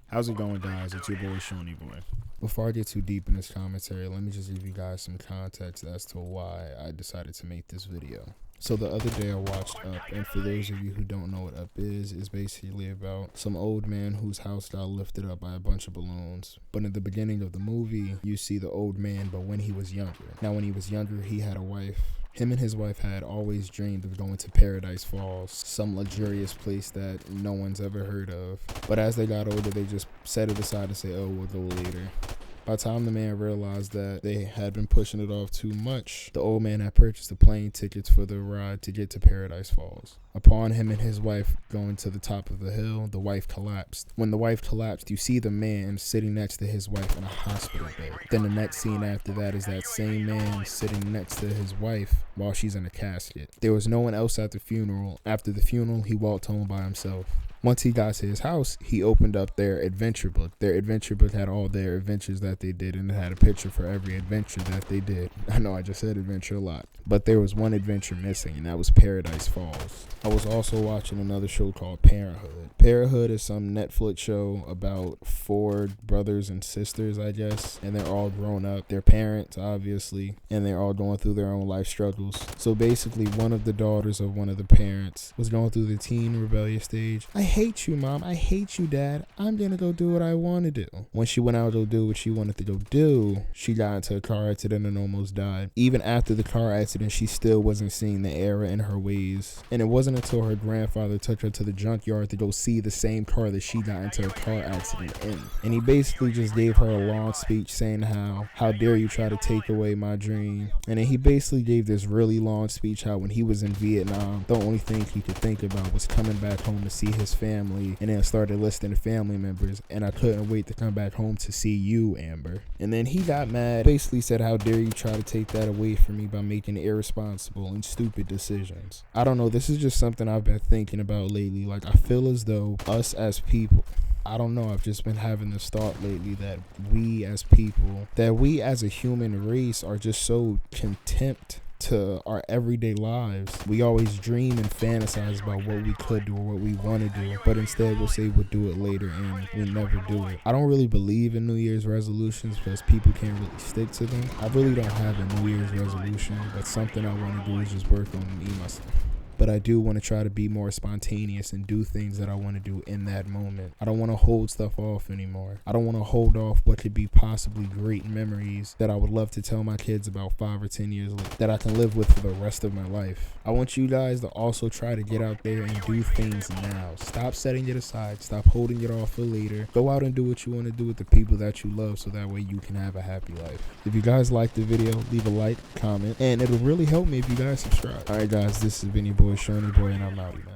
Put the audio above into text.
How's it going, guys? It's your boy Shawnee Boy. Before I get too deep in this commentary, let me just give you guys some context as to why I decided to make this video. So the other day I watched Up, and for those of you who don't know what Up is basically about some old man whose house got lifted up by a bunch of balloons. But in the beginning of the movie, you see the old man, but when he was younger. Now when he was younger, he had a wife. Him and his wife had always dreamed of going to Paradise Falls, some luxurious place that no one's ever heard of. But as they got older, they just set it aside to say, oh, we'll go later. By the time the man realized that they had been pushing it off too much, the old man had purchased the plane tickets for the ride to get to Paradise Falls. Upon him and his wife going to the top of the hill, the wife collapsed. When the wife collapsed, you see the man sitting next to his wife in a hospital bed. Then the next scene after that is that same man sitting next to his wife while she's in a casket. There was no one else at the funeral. After the funeral, he walked home by himself. Once he got to his house, he opened up their adventure book. Their adventure book had all their adventures that they did, and it had a picture for every adventure that they did. I know I just said adventure a lot, but there was one adventure missing, and that was Paradise Falls. I was also watching another show called Parenthood. Parenthood is some Netflix show about 4 brothers and sisters, I guess, and they're all grown up. They're parents, obviously, and they're all going through their own life struggles. So basically, one of the daughters of one of the parents was going through the teen rebellious stage. I hate you, Mom. I hate you, Dad. I'm gonna go do what I want to do. When she went out to go do what she wanted to go do, she got into a car accident and almost died. Even after the car accident, she still wasn't seeing the error in her ways. And it wasn't until her grandfather took her to the junkyard to go see the same car that she got into a car accident in. And he basically just gave her a long speech saying how dare you try to take away my dream. And then he basically gave this really long speech how when he was in Vietnam, the only thing he could think about was coming back home to see his family, and then started listing the family members, and I couldn't wait to come back home to see you, Amber. And then he got mad, basically said, how dare you try to take that away from me by making irresponsible and stupid decisions. I don't know, this is just something I've been thinking about lately. Like, I feel as though us as people, I don't know, I've just been having this thought lately that we as people, that we as a human race are just so contempt to our everyday lives. We always dream and fantasize about what we could do or what we want to do, but instead we'll say we'll do it later and we never do it. I don't really believe in New Year's resolutions because people can't really stick to them. I really don't have a New Year's resolution, but something I want to do is just work on me myself. But I do want to try to be more spontaneous and do things that I want to do in that moment. I don't want to hold stuff off anymore. I don't want to hold off what could be possibly great memories that I would love to tell my kids about 5 or 10 years later that I can live with for the rest of my life. I want you guys to also try to get out there and do things now. Stop setting it aside. Stop holding it off for later. Go out and do what you want to do with the people that you love so that way you can have a happy life. If you guys liked the video, leave a like, comment, and it'll really help me if you guys subscribe. Alright guys, this has been your boy Shawnee Boy, and I'm out, man.